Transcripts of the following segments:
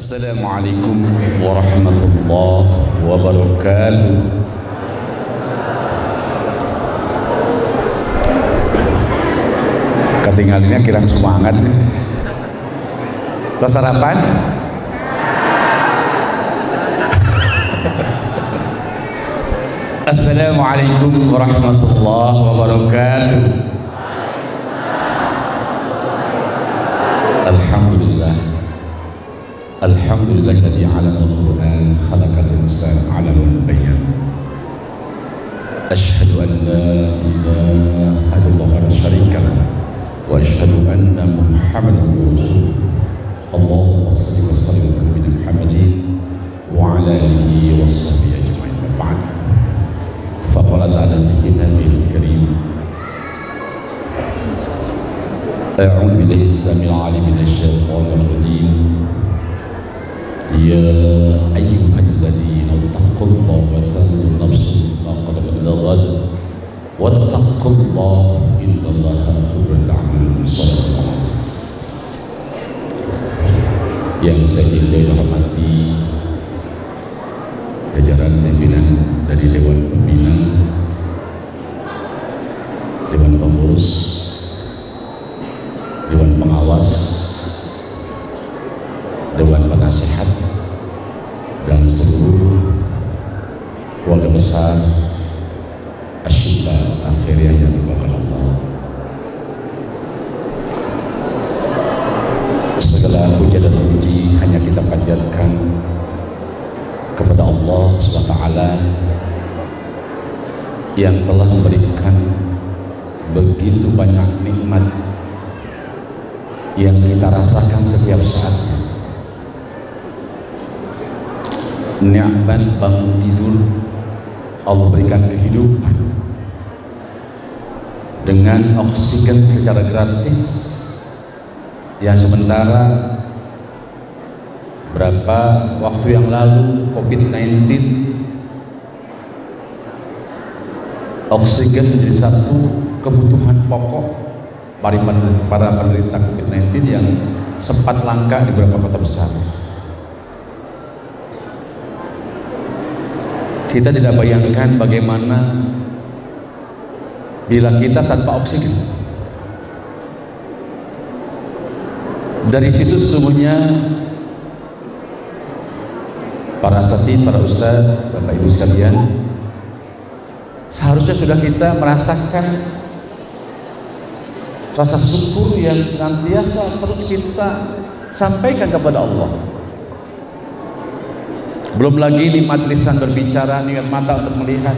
Assalamualaikum warahmatullahi wabarakatuh. Ketinggalannya kirang semangat nih. Pas sarapan? Assalamualaikum warahmatullahi wabarakatuh. Alhamdulillah. Alhamdulillahilladzi 'allama al-Qur'an khalaqal insana 'alaman bayan. Asyhadu an la ilaha illallah wa la syarika lahu wa asyhadu anna Muhammadan rasulullah. Allahumma shalli wa sallim ala nabiyyina Muhammadin wa ala alihi washabbihi ajma'in. Ba'd. Faqala ta'ala fi kitabihil karim. A'udzu billahi as-sami'il 'alim minasy syaithanir rajim. Ya ayyuhalladzina ittaqullaha wa tanzur nafsun ma qaddamat lighad wattaqullaha innallaha khabirun ta'malun. Yang saya cintai dan hormati jajaran pimpinan dari Dewan Pembina, Dewan Pengurus, Dewan Pengawas, Dewan Penasihat, dan seluruh keluarga besar Asyifa Akhiriyah yang dimuliakan Allah. Segala puja dan puji hanya kita panjatkan kepada Allah SWT yang telah memberikan begitu banyak nikmat yang kita rasakan setiap saatnya. Nikmat bangun tidur, Allah berikan kehidupan dengan oksigen secara gratis, yang sementara berapa waktu yang lalu COVID-19 oksigen menjadi satu kebutuhan pokok para penderita COVID-19 yang sempat langka di beberapa kota besar. Kita tidak bayangkan bagaimana bila kita tanpa oksigen. Dari situ sesungguhnya para asatidz, para ustadz, bapak ibu sekalian, seharusnya sudah kita merasakan rasa syukur yang senantiasa terus kita sampaikan kepada Allah. Belum lagi nikmat lisan berbicara, nikmat mata untuk melihat.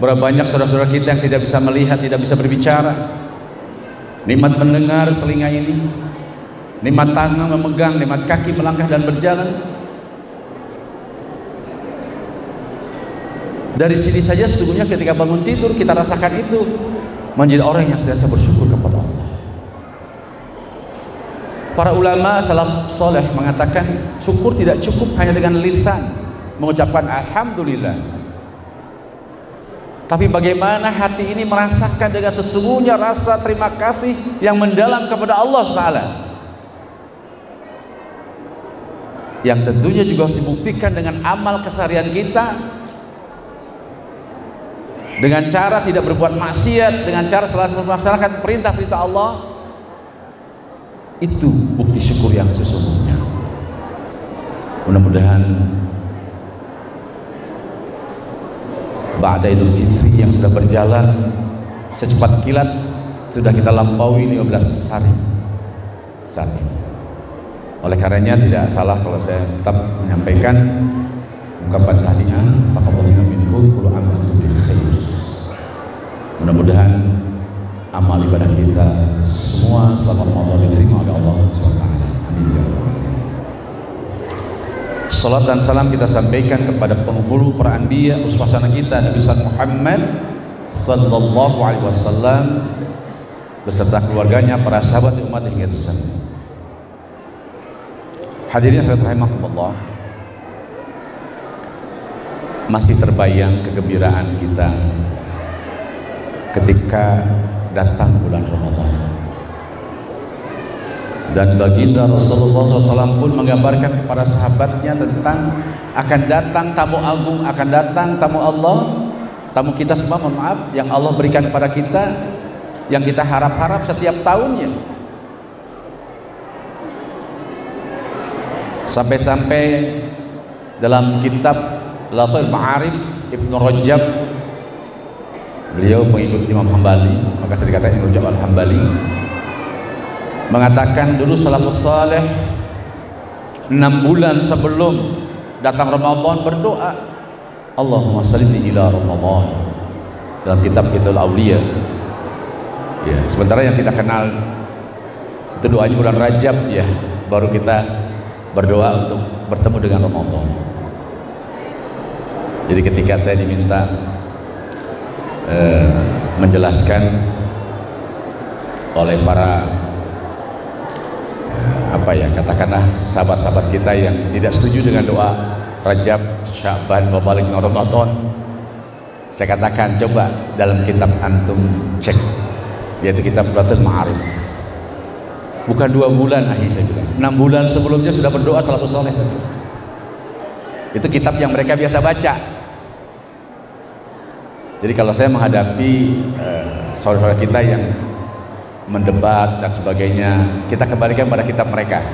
Berapa banyak saudara-saudara kita yang tidak bisa melihat, tidak bisa berbicara. Nikmat mendengar telinga ini, nikmat tangan memegang, nikmat kaki melangkah dan berjalan. Dari sini saja sesungguhnya ketika bangun tidur kita rasakan itu, menjadi orang yang senantiasa bersyukur kepada Allah. Para ulama salaf soleh mengatakan syukur tidak cukup hanya dengan lisan mengucapkan alhamdulillah, tapi bagaimana hati ini merasakan dengan sesungguhnya rasa terima kasih yang mendalam kepada Allah Ta'ala, yang tentunya juga harus dibuktikan dengan amal keseharian kita, dengan cara tidak berbuat maksiat, dengan cara selalu melaksanakan perintah-perintah Allah. Itu bukti syukur yang sesungguhnya. Mudah-mudahan Ba'da Idul Fitri yang sudah berjalan secepat kilat sudah kita lampaui 15 hari saat ini. Oleh karenanya tidak salah kalau saya tetap menyampaikan ungkapan tahniah, taqabbalallahu minkum kullu amalin bi khair. Mudah-mudahan amal ibadah kita semua selama Ramadan diterima oleh Allah SWT. Amin ya rabbal alamin. Salat dan salam kita sampaikan kepada penghulu para anbiya, uswasana kita Nabi Muhammad sallallahu alaihi wasallam beserta keluarganya, para sahabat umat hingga selesai. Hadirin rahimakumullah, masih terbayang kegembiraan kita ketika datang bulan Ramadan. Dan baginda Rasulullah SAW pun menggambarkan kepada sahabatnya tentang akan datang tamu agung, akan datang tamu Allah, tamu kita semua, mohon maaf, yang Allah berikan kepada kita, yang kita harap-harap setiap tahunnya. Sampai-sampai dalam kitab Lataiful Ma'arif Ibnu Rajab, beliau mengikuti Imam Hambali, maka saya dikatakan Ibnu Rajab Al-Hambali, mengatakan dulu salafus saleh 6 bulan sebelum datang Ramadan berdoa, Allahumma salli ila Ramadan, dalam kitab Kitabul Auliya. Ya, sementara yang kita kenal itu doanya bulan Rajab, ya, baru kita berdoa untuk bertemu dengan Ramadan. Jadi ketika saya diminta menjelaskan oleh para katakanlah sahabat-sahabat kita yang tidak setuju dengan doa Rajab, Sya'ban, wa balik Ramadan, saya katakan coba dalam kitab antum cek, yaitu kitab Lataiful Ma'arif, bukan 2 bulan saya bilang, 6 bulan sebelumnya sudah berdoa salafus saleh. Itu kitab yang mereka biasa baca. Jadi kalau saya menghadapi saudara kita yang mendebat dan sebagainya, kita kembalikan pada kitab mereka.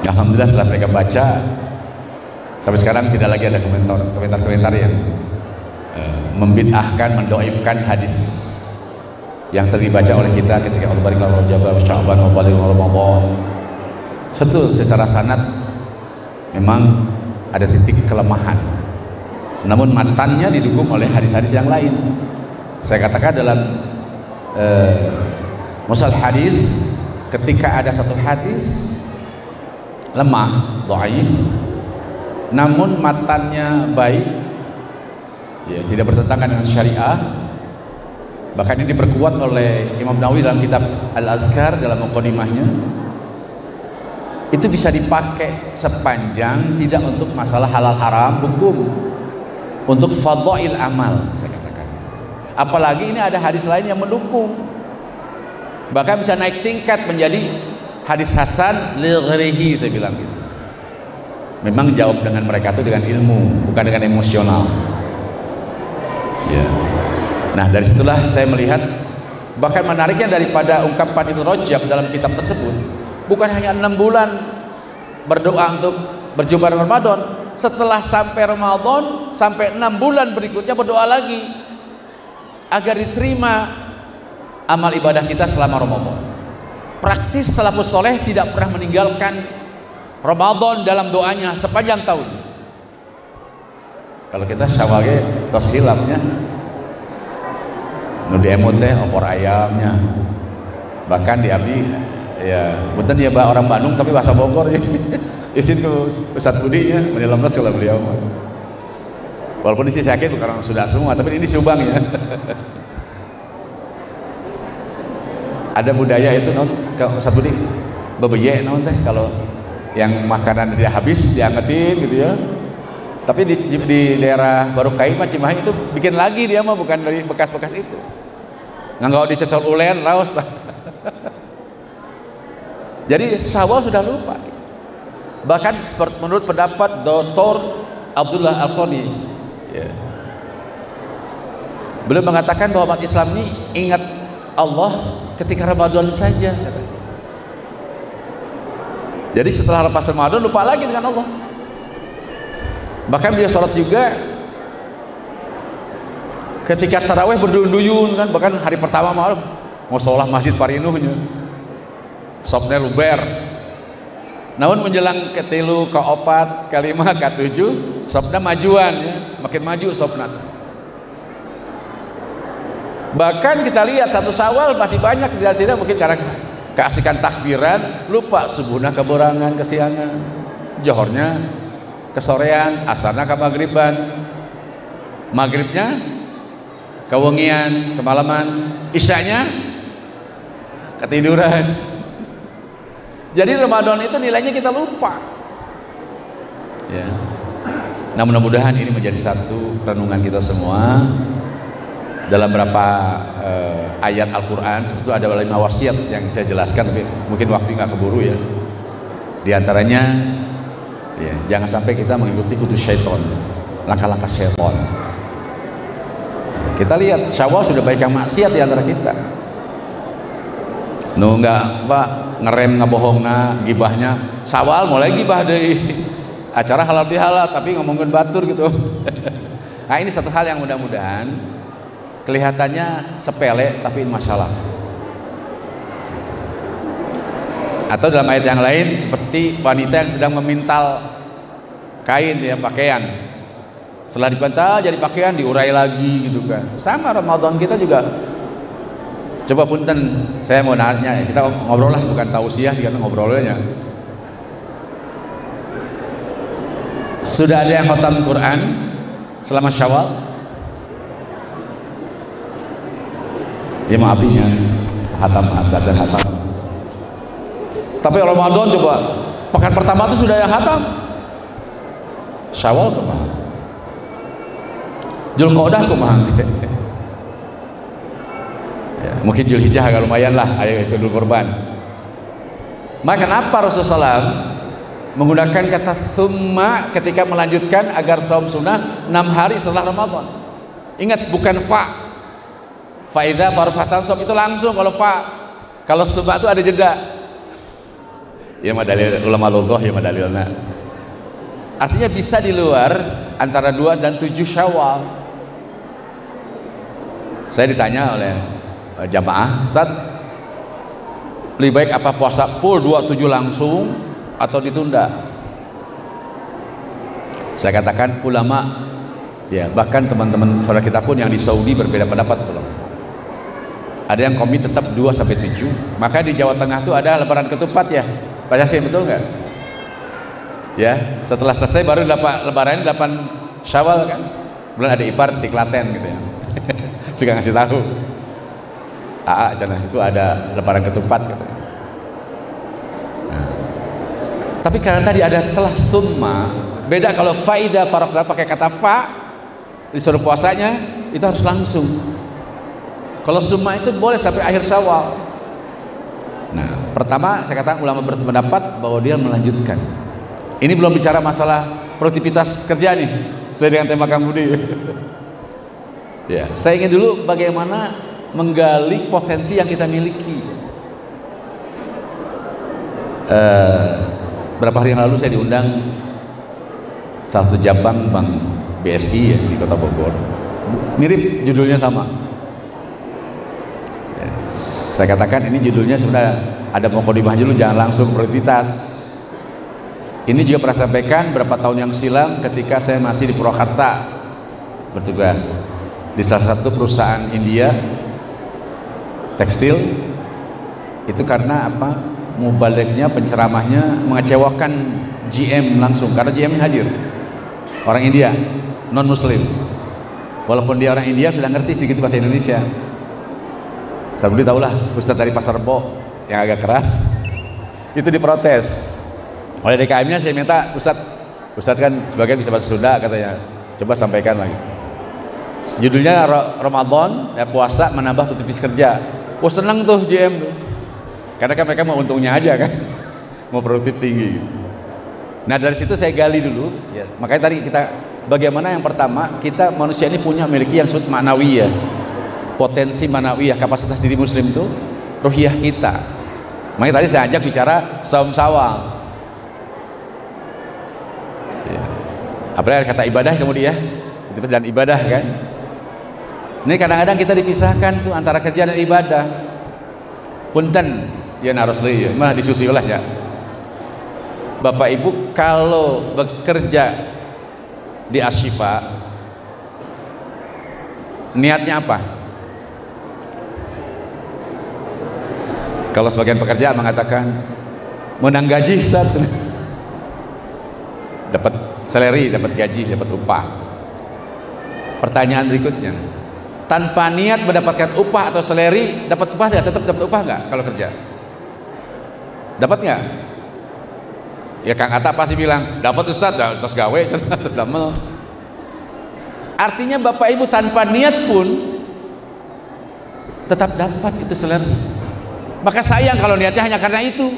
Alhamdulillah setelah mereka baca, sampai sekarang tidak lagi ada komentar yang membid'ahkan, mendoifkan hadis yang sering dibaca oleh kita ketika Allah barik Rajab wa Sya'ban wa balik Ramadan. Betul, secara sanad memang ada titik kelemahan, namun matannya didukung oleh hadis-hadis yang lain. Saya katakan dalam musal hadis, ketika ada satu hadis lemah, dhaif, namun matannya baik, ya, tidak bertentangan dengan syariah, bahkan ini diperkuat oleh Imam Nawawi dalam kitab Al-Azkar dalam muqaddimahnya, itu bisa dipakai sepanjang tidak untuk masalah halal haram hukum, untuk fadhail amal, saya katakan. Apalagi ini ada hadis lain yang mendukung, bahkan bisa naik tingkat menjadi hadis hasan li ghairihi, saya bilang gitu. Memang jawab dengan mereka itu dengan ilmu, bukan dengan emosional, ya. Nah, dari situlah saya melihat, bahkan menariknya daripada ungkapan Ibnu Rajab dalam kitab tersebut, bukan hanya 6 bulan berdoa untuk berjumpa dengan Ramadan, setelah sampai Ramadan sampai 6 bulan berikutnya berdoa lagi agar diterima amal ibadah kita selama Ramadan. Praktis salafus soleh tidak pernah meninggalkan Ramadan dalam doanya sepanjang tahun. Kalau kita syawage tos hilapnya nu diemut teh opor ayamnya, bahkan di abdi ya bukan dia orang Bandung tapi bahasa Bogor ya. Isin ke Ustadz Budinya menilai kalau beliau, walaupun isi saya yakin bukan orang sudah semua, tapi ini Subang ya. Ada budaya itu non ke Ustadz Budi bebeye non teh, kalau yang makanan tidak habis diangetin gitu ya. Tapi di daerah Barukai mah Cimahi itu bikin lagi dia mah, bukan dari bekas-bekas itu. Nggak dicecol ulen raos lah. Jadi Syawal sudah lupa. Bahkan menurut pendapat Dr. Abdullah Al-Qani, ya, beliau mengatakan bahwa umat Islam ini ingat Allah ketika Ramadan saja. Jadi setelah lepas Ramadan lupa lagi dengan Allah. Bahkan beliau sholat juga ketika taraweh berduyun-duyun kan, bahkan hari pertama malam mau sholat masjid parinuhnya sopnya luber, namun menjelang ke 3, ke 4, ke 5, ke 7 sopnya majuan ya, makin maju sopnya. Bahkan kita lihat satu Syawal masih banyak tidak mungkin karena keasikan takbiran lupa subuhnya keborangan kesiangan, johornya kesorean, asarnya ke maghriban, maghribnya kewengian, kemalaman, isyanya ketiduran. Jadi Ramadan itu nilainya kita lupa, ya. Nah, mudah-mudahan ini menjadi satu renungan kita semua. dalam beberapa ayat Al-Quran sebetulnya ada 5 wasiat yang saya jelaskan, tapi mungkin waktu nggak keburu ya. Di antaranya ya, jangan sampai kita mengikuti kutu syaitan, langkah-langkah syaitan. Kita lihat Syawal sudah banyak yang maksiat di antara kita. Nggak ngerem ngabohongna, gibahnya Syawal mulai gibah deh. Acara halal bihalal tapi ngomongin batur gitu. Nah, ini satu hal yang mudah-mudahan kelihatannya sepele tapi masalah. Atau dalam ayat yang lain seperti wanita yang sedang memintal kain ya, pakaian. Setelah dipintal jadi pakaian diurai lagi gitu kan. Sama Ramadan kita juga. Coba punten, saya mau nanya, kita ngobrol lah, bukan tausiah sih karena ngobrolnya. Sudah ada yang khatam Quran selama Syawal? Ya maafinya, khatam. Tapi Ramadan coba, pekan pertama itu sudah yang khatam. Syawal kemana? Zulqa'dah kemana? Ya, mungkin Zulhijjah agak lumayan lah, ayo Idul Kurban. Maka kenapa Rasulullah SAW menggunakan kata thumma ketika melanjutkan agar saum sunnah 6 hari setelah Ramadan? Ingat, bukan fa'idha farfatan saum itu langsung. Kalau kalau thumma itu ada jeda. Ya madalil ulama lughah ya madalilna. Artinya bisa di luar antara 2 dan 7 Syawal. Saya ditanya oleh jamaah, Ustaz, lebih baik apa puasa full 27 langsung atau ditunda? Saya katakan ulama ya, bahkan teman-teman saudara kita pun yang di Saudi berbeda pendapat belum. Ada yang komit tetap 2 sampai 7. Maka di Jawa Tengah itu ada lebaran ketupat ya. Pak Yasin, betul nggak? Ya, setelah selesai baru lebaran 8 Syawal kan. Belum ada ipar di Klaten gitu ya. Juga ngasih tahu. Itu ada lebaran ketupat gitu. Nah, tapi karena tadi ada celah summa, beda kalau faida faraqta pakai kata disuruh puasanya itu harus langsung. Kalau summa itu boleh sampai akhir Syawal. Nah, pertama saya katakan ulama berpendapat bahwa dia melanjutkan. Ini belum bicara masalah produktivitas kerja nih, sesuai dengan tema Kang Budi. Ya, saya ingin dulu bagaimana menggali potensi yang kita miliki. Berapa hari yang lalu saya diundang salah satu cabang Bank BSI ya, di Kota Bogor. Mirip judulnya sama. Ya, saya katakan ini judulnya sebenarnya ada mukadimah dulu, jangan langsung produktivitas. Ini juga pernah sampaikan berapa tahun yang silam ketika saya masih di Purwakarta bertugas di salah satu perusahaan India tekstil. Itu karena apa? Mubaliknya, penceramahnya mengecewakan GM langsung, karena GM hadir orang India, non muslim, walaupun dia orang India sudah ngerti sedikit bahasa Indonesia. Saya beli tahulah Ustadz dari Pasar Bo yang agak keras itu diprotes oleh DKM-nya. Saya minta Ustadz kan sebagian bisa bahasa Sunda katanya, coba sampaikan lagi. Judulnya Ramadan ya, puasa menambah produktivitas kerja. Oh senang tuh GM tuh, karena kan mereka mau untungnya aja kan, mau produktif tinggi. Nah dari situ saya gali dulu ya. Makanya tadi kita bagaimana yang pertama, kita manusia ini memiliki yang disebut ma'nawiyah, potensi ma'nawiyah, kapasitas diri muslim itu ruhiyah kita. Makanya tadi saya ajak bicara saum Syawal ya. Apalagi kata ibadah kemudian itu dan ibadah kan. Ini kadang-kadang kita dipisahkan tuh antara kerja dan ibadah. Punten ya narosli ya, malah disusi lah ya. Bapak Ibu kalau bekerja di Ashifa niatnya apa? Kalau sebagian pekerja mengatakan menang gaji Ustaz, dapat salary, dapat gaji, dapat upah. Pertanyaan berikutnya, tanpa niat mendapatkan upah atau salary, dapat upah nggak? Tetap dapat upah nggak kalau kerja? Dapat nggak? Ya Kang Atta pasti bilang dapat Ustaz, terus gawe terus damel. Artinya Bapak Ibu tanpa niat pun tetap dapat itu selera. Maka sayang kalau niatnya hanya karena itu.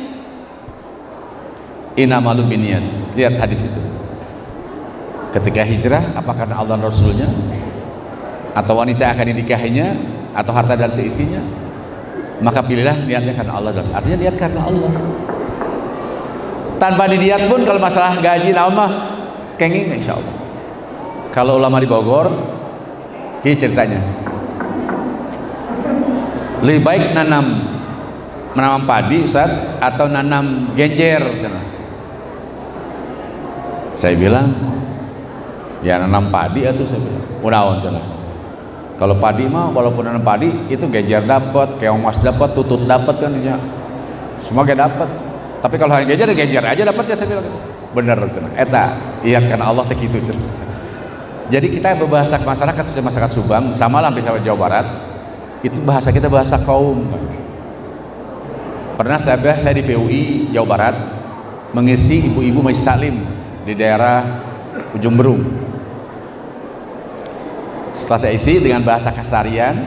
Innamal binniyat. Lihat hadis itu. Ketika hijrah, apa karena Allah dan Rasulnya, atau wanita akan dinikahinya, atau harta dan seisinya, maka pilihlah niatnya karena Allah dan Rasul. Artinya niat karena Allah. Tanpa diniat pun kalau masalah gaji nama kenging insya Allah. Kalau ulama di Bogor, ini ceritanya, lebih baik menanam padi Ustaz atau nanam genjer. Saya bilang ya nanam padi atau saya bilang unaon cenah. Kalau padi mah walaupun nanam padi itu genjer dapat, keong mas dapat, tutut dapat kan ya. Semua dapat. Tapi kalau hanya genjer aja dapat ya saya bilang. Bener cenah. Eta lihat kan Allah teh kitu cenah. Jadi kita berbahasa masyarakat khususnya masyarakat Subang sama lah sampai Jawa Barat. Itu bahasa kita bahasa kaum. Pernah saya di PUI Jawa Barat mengisi ibu-ibu majelis taklim di daerah Ujung Berung. Setelah saya isi dengan bahasa kasarian,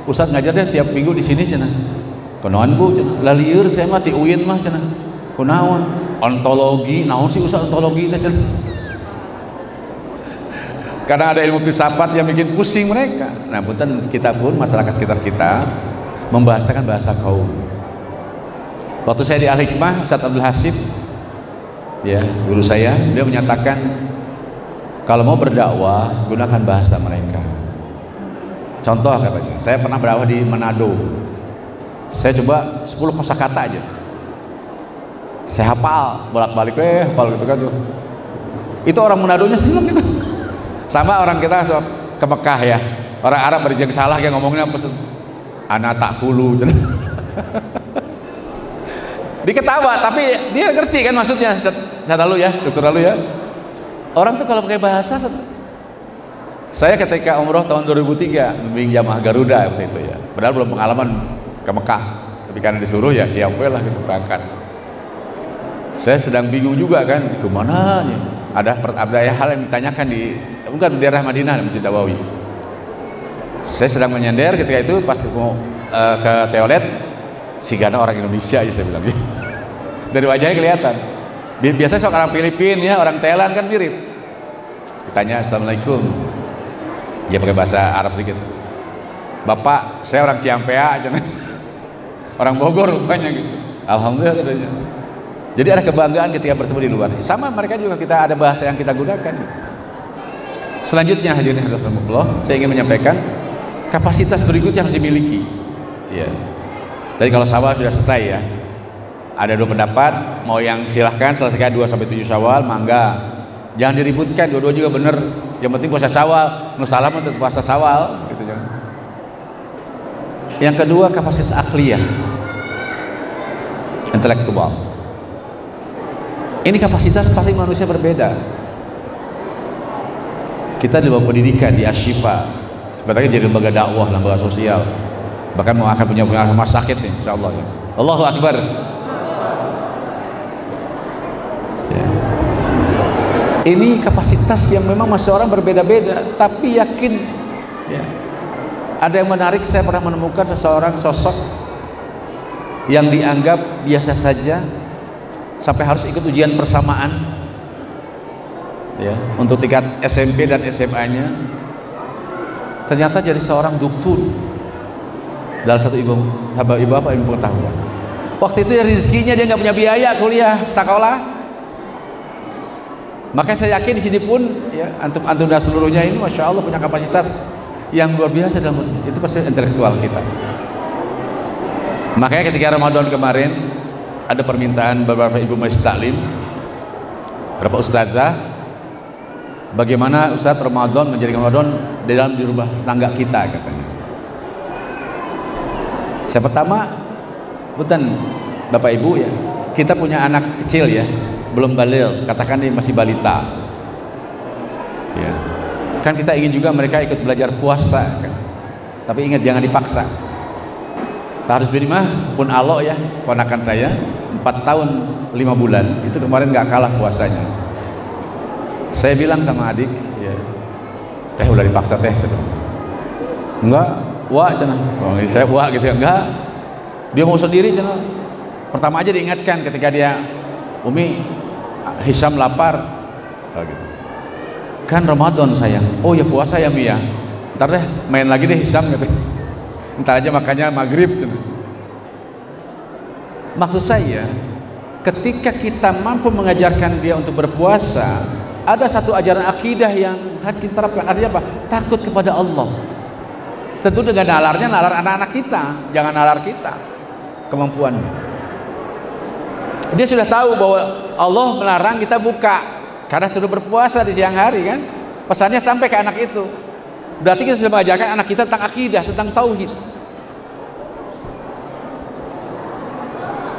Ustaz ngajar deh tiap minggu di sini cenah. Kunaon Bu cenah? Lalieur saya mah ti UIN mah cenah. Kunaon? Ontologi, naon sih Ustaz ontologi teh cenah. Karena ada ilmu filsafat yang bikin pusing mereka. Nah, punten kita pun masyarakat sekitar kita membahasakan bahasa kaum. Waktu saya di Al-Hikmah, Ustaz Abdul Hasib, ya guru saya, dia menyatakan kalau mau berdakwah gunakan bahasa mereka. Contoh katanya, saya pernah berdakwah di Manado. Saya coba 10 kosakata aja. Saya hafal bolak-balik, hafal gitu kan tuh. Itu orang Manadonya seneng gitu. Sama orang kita ke Mekah ya. Orang Arab berjeng salah kayak ngomongnya apa? Ana takulu. Diketawa, tapi dia ngerti kan maksudnya. Saya lalu ya, dokter lalu ya. Orang tuh kalau pakai bahasa, saya ketika umroh tahun 2003 membimbing jamaah Garuda waktu itu ya. Padahal belum pengalaman ke Mekah, tapi karena disuruh ya siap lah gitu berangkat. Saya sedang bingung juga kan, kemana ya? Ada hal yang ditanyakan di bukan daerah Madinah, Masjid Nabawi. Saya sedang menyender ketika itu pas mau ke toilet, sigana orang Indonesia aja saya bilang. Dari wajahnya kelihatan. Biasanya orang Filipina ya, orang Thailand kan mirip. Ditanya Assalamualaikum. Dia pakai bahasa Arab sedikit. Bapak, saya orang Ciampea aja. Orang Bogor rupanya gitu. Alhamdulillah katanya. Jadi ada kebanggaan ketika bertemu di luar. Sama mereka juga kita ada bahasa yang kita gunakan. Selanjutnya hadirin rahimakumullah, saya ingin menyampaikan kapasitas berikut yang harus dimiliki. Ya. Jadi kalau Syawal sudah selesai ya. Ada 2 pendapat, mau yang silahkan selesaikan 2 sampai 7 Syawal, mangga. Jangan diributkan, dua-dua juga benar. Yang penting puasa Syawal, nu salam tetap puasa Syawal gitu jangan. Yang kedua kapasitas akliyah. Intelektual. Ini kapasitas pasti manusia berbeda. Kita di bawah pendidikan di Asyifa, sebenarnya jadi lembaga dakwah, lembaga sosial. Bahkan mau akan punya rumah sakit nih, insyaallah. Ya. Allahu Akbar. Ya. Ini kapasitas yang memang masih orang berbeda-beda, tapi yakin. Ya. Ada yang menarik, saya pernah menemukan seseorang sosok yang dianggap biasa saja, sampai harus ikut ujian persamaan ya, untuk tingkat SMP dan SMA-nya. Ternyata jadi seorang doktor dalam satu ilmu pengetahuan. Waktu itu ya rezekinya dia nggak punya biaya kuliah sekolah. Makanya saya yakin di sini pun ya, antum dan seluruhnya ini masya Allah punya kapasitas yang luar biasa dalam itu pasti intelektual kita. Makanya ketika Ramadan kemarin ada permintaan beberapa ibu majelis taklim, beberapa ustazah, bagaimana Ustaz Ramadan menjadikan Ramadan di rumah tangga kita katanya. Saya pertama, punten Bapak Ibu ya, kita punya anak kecil ya, belum baligh, katakan dia masih balita. Ya. Kan kita ingin juga mereka ikut belajar puasa kan. Tapi ingat jangan dipaksa. Harus binimah pun Allah ya, ponakan saya 4 tahun 5 bulan itu kemarin nggak kalah puasanya. Saya bilang sama adik ya, teh udah dipaksa teh enggak, wah cenah, saya wah gitu ya, enggak, dia mau sendiri cenah. Pertama aja diingatkan ketika dia, Umi, Hisam lapar, misal gitu. Kan Ramadan sayang, oh ya puasa ya Mi ya, ntar deh main lagi deh Hisam gitu, ntar aja makannya maghrib cenah. Maksud saya, ketika kita mampu mengajarkan dia untuk berpuasa, ada satu ajaran akidah yang harus kita terapkan. Artinya apa? Takut kepada Allah. Tentu dengan nalarnya nalar anak-anak kita, jangan nalar kita kemampuannya. Dia sudah tahu bahwa Allah melarang kita buka karena sudah berpuasa di siang hari kan. Pesannya sampai ke anak itu. Berarti kita sudah mengajarkan anak kita tentang akidah, tentang tauhid.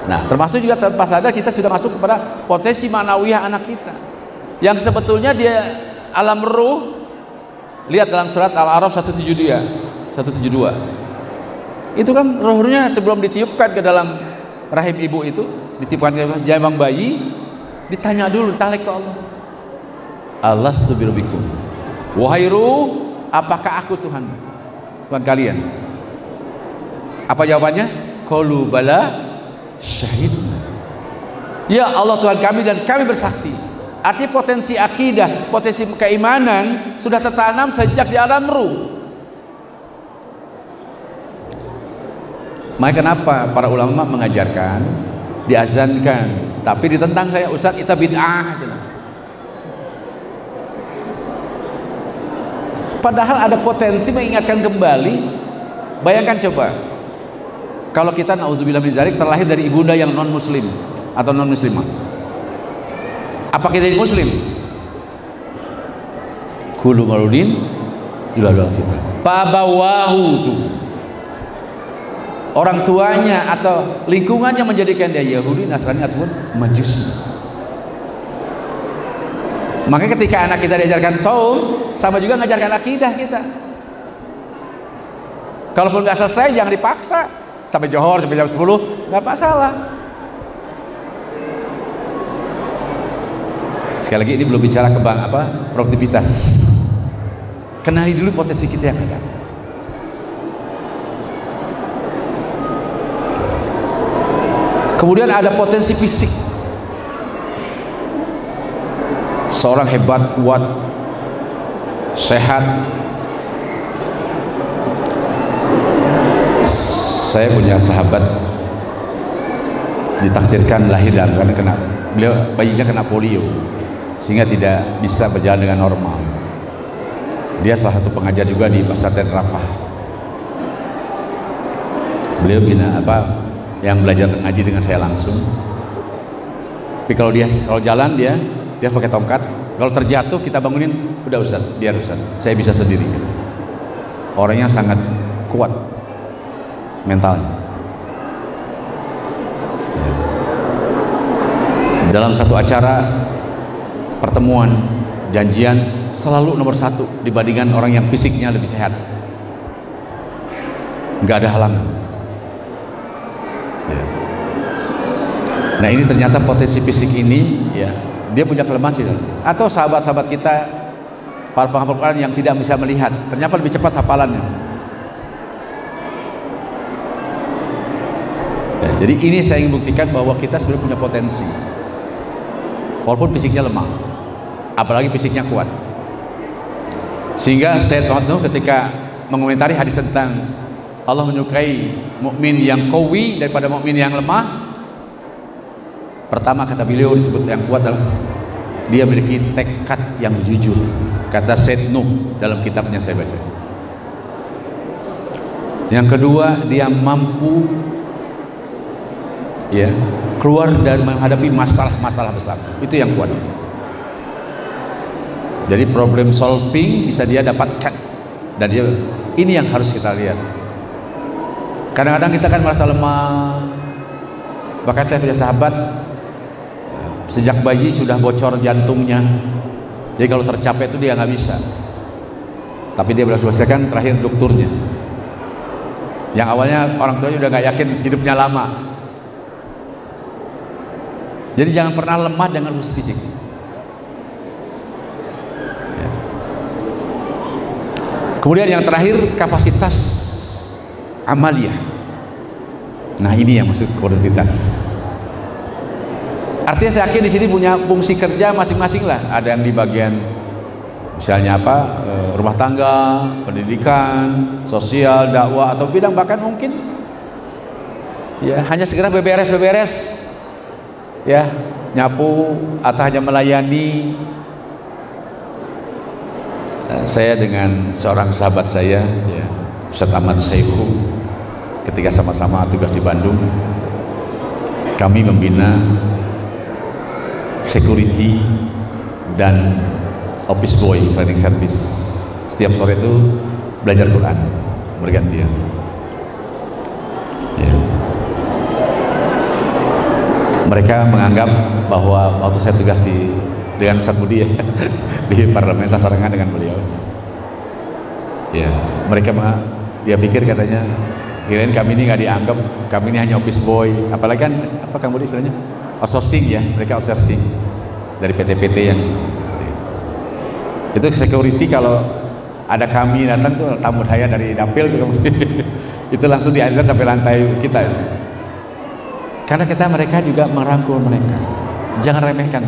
Nah, termasuk juga tanpa sadar kita sudah masuk kepada potensi manawiyah anak kita, yang sebetulnya dia alam ruh. Lihat dalam surat Al-A'raf 172. Itu kan rohnya sebelum ditiupkan ke dalam rahim ibu itu, ditiupkan ke janin bayi, ditanya dulu, talek ke Allah. Alastu birabbikum. Wahai ruh, apakah aku Tuhan kalian? Apa jawabannya? Qalu bala syahidna. Ya Allah Tuhan kami dan kami bersaksi. Artinya potensi akidah, potensi keimanan sudah tertanam sejak di alam ruh. Maka kenapa para ulama mengajarkan, diazankan, tapi ditentang saya, Ustaz itu bid'ah. Padahal ada potensi mengingatkan kembali. Bayangkan coba, kalau kita nauzubillah min dzalik terlahir dari ibunda yang non muslim atau non muslimah, apa kita jadi muslim? Kullu mauludin yuladul fitrah. Pabawahu tuh, orang tuanya atau lingkungannya menjadikan dia Yahudi, Nasrani ataupun Majusi. Makanya ketika anak kita diajarkan saum, sama juga ngajarkan akidah kita. Kalaupun nggak selesai jangan dipaksa sampai johor, sampai jam 10, nggak masalah. Sekali lagi ini belum bicara ke produktivitas. Kenali dulu potensi kita yang ada. Kemudian ada potensi fisik. Seorang hebat, kuat, sehat. Saya punya sahabat ditakdirkan lahir dan beliau bayinya kena polio sehingga tidak bisa berjalan dengan normal. Dia salah satu pengajar juga di Pesantren Rafah. Beliau yang belajar ngaji dengan saya langsung. Tapi kalau jalan dia pakai tongkat. Kalau terjatuh kita bangunin, udah Ustaz, biar Ustaz, saya bisa sendiri. Orangnya sangat kuat mentalnya. Dalam satu acara pertemuan janjian selalu nomor satu dibandingkan orang yang fisiknya lebih sehat. Nggak ada halangan. Ya. Nah ini ternyata potensi fisik ini ya, dia punya kelemahan sih. Atau sahabat-sahabat kita para penghafal Quran yang tidak bisa melihat, ternyata lebih cepat hafalannya. Ya, jadi ini saya ingin buktikan bahwa kita sebenarnya punya potensi, walaupun fisiknya lemah, apalagi fisiknya kuat. Sehingga Sayyid Muhammad Nuh ketika mengomentari hadis tentang Allah menyukai mukmin yang qawi daripada mukmin yang lemah, pertama kata beliau disebut yang kuat adalah dia memiliki tekad yang jujur. Kata Sayyid Nuh dalam kitabnya saya baca. Yang kedua, dia mampu ya keluar dan menghadapi masalah-masalah besar. Itu yang kuat. Jadi problem solving bisa dia dapatkan, dan dia ini yang harus kita lihat. Kadang-kadang kita kan merasa lemah. Bahkan saya punya sahabat sejak bayi sudah bocor jantungnya. Jadi kalau tercapai itu dia nggak bisa. Tapi dia berhasil selesaikan terakhir dokternya. Yang awalnya orang tuanya udah nggak yakin hidupnya lama. Jadi jangan pernah lemah dengan usaha fisik. Ya. Kemudian yang terakhir kapasitas amaliyah. Nah, ini yang masuk produktivitas. Artinya saya yakin di sini punya fungsi kerja masing-masing lah. Ada yang di bagian misalnya apa, rumah tangga, pendidikan, sosial, dakwah, atau bidang bahkan mungkin ya hanya segera beberes ya, nyapu atau hanya melayani. Saya dengan seorang sahabat saya ya, Ustaz Ahmad Saifu, ketika sama-sama tugas di Bandung, kami membina security dan office boy cleaning service. Setiap sore itu belajar Quran bergantian ya. Mereka menganggap bahwa waktu saya tugas dengan Ustaz Budi ya, di parlemen sasarangan dengan beliau ya, dia pikir katanya, kirain kami ini nggak dianggap, kami ini hanya office boy, apalagi kan apa Kang Budi istilahnya, outsourcing ya, mereka outsourcing dari PT-PT yang itu security. Kalau ada kami datang tuh tamu daya dari dapil tuh itu langsung dialir sampai lantai kita, karena mereka juga merangkul mereka, jangan remehkan.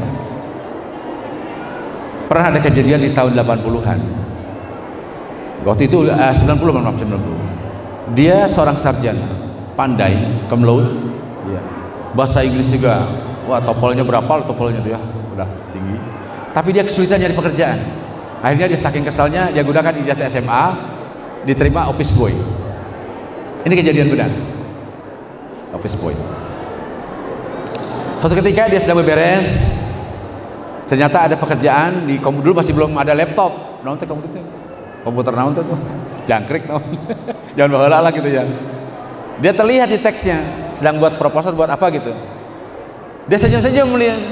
Pernah ada kejadian di tahun 80-an, waktu itu 90. Dia seorang sarjana, pandai, cum laude ya. Bahasa Inggris juga, wah topolnya berapa, topolnya tuh ya udah tinggi, tapi dia kesulitan nyari pekerjaan. Akhirnya dia saking kesalnya, dia gunakan ijazah SMA, diterima office boy. Ini kejadian benar, office boy. Suatu ketika dia sedang beberes, ternyata ada pekerjaan di dulu masih belum ada laptop, komputer naon tuh jangkrik naon. Jangan baheula lah gitu ya. Dia terlihat di teksnya sedang buat proposal buat apa gitu. Dia senyum-senyum melihat,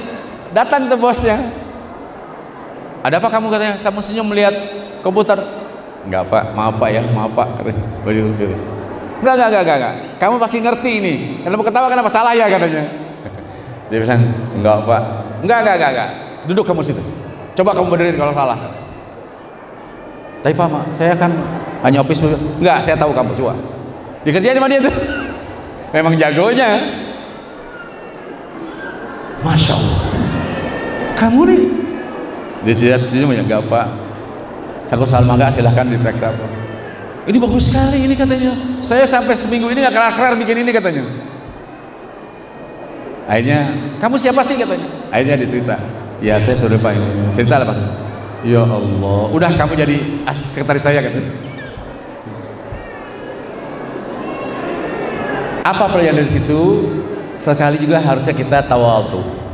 datang ke bosnya. Ada apa kamu, katanya? Kamu senyum melihat komputer? Enggak Pak, maaf Pak ya, maaf Pak. Enggak. Kamu pasti ngerti ini. Kenapa ketawa, kenapa salah ya katanya. Dia bilang, enggak Pak. Enggak. Duduk kamu situ. Coba kamu benerin kalau salah. Tapi Pak, saya kan hanya office. Enggak, saya tahu kamu, coba. Dikerjain sama dia tuh. Memang jagonya. Masya Allah. Kamu nih. Dia senyum ya, enggak Pak. Aku salah enggak, silahkan diperiksa Pak. Ini bagus sekali ini katanya. Saya sampai seminggu ini enggak kelar-kelar bikin ini katanya. Akhirnya, kamu siapa sih katanya? Akhirnya dia cerita. Ya saya sudah Pak ini. Cerita lah Pak. Ya Allah, udah kamu jadi sekretaris saya katanya. Apa pelajaran dari situ? Sekali juga harusnya kita tawadhu.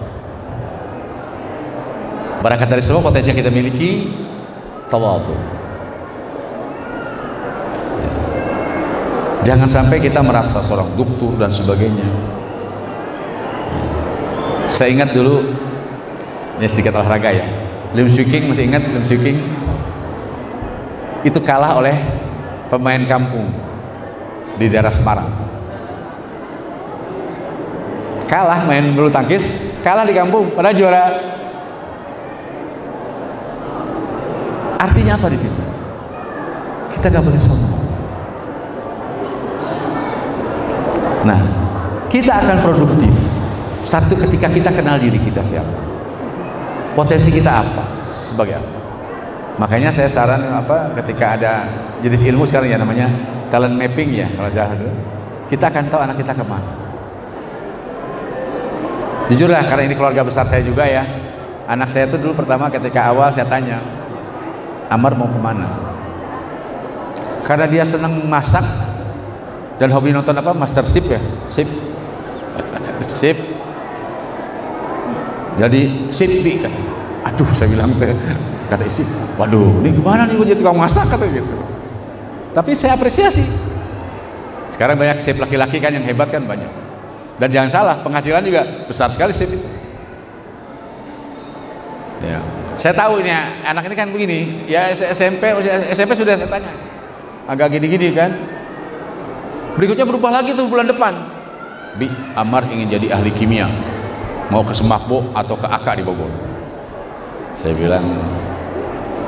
Berangkat dari semua potensi yang kita miliki, tawadhu. Jangan sampai kita merasa seorang dokter dan sebagainya. Saya ingat dulu, ini sedikit olahraga ya, Lim Swee King, masih ingat Lim Swee King? Itu kalah oleh pemain kampung di daerah Semarang. Kalah main bulu tangkis, kalah di kampung, padahal juara. Artinya apa di situ? Kita nggak boleh sombong. Nah, kita akan produktif satu ketika kita kenal diri kita siapa, potensi kita apa, sebagai apa. Makanya saya saran ketika ada jenis ilmu sekarang ya namanya talent mapping ya, kalau saya kita akan tahu anak kita kemana. Jujur lah, karena ini keluarga besar saya juga ya. Anak saya itu dulu pertama ketika awal saya tanya, Amar mau kemana? Karena dia senang masak dan hobi nonton Master Chef ya, Chef. Jadi Chef katanya. Aduh, saya bilang kata isi, waduh, ini gimana nih gue jadi tukang masak katanya gitu. Tapi saya apresiasi. Sekarang banyak chef laki-laki kan yang hebat kan banyak. Dan jangan salah, penghasilan juga besar sekali chef itu. Ya. Saya tahu ini anak ini kan begini, ya SMP sudah saya tanya, agak gini-gini kan. Berikutnya berubah lagi tuh bulan depan. Bi, Amar ingin jadi ahli kimia, mau ke Semakbo atau ke AK di Bogor. Saya bilang,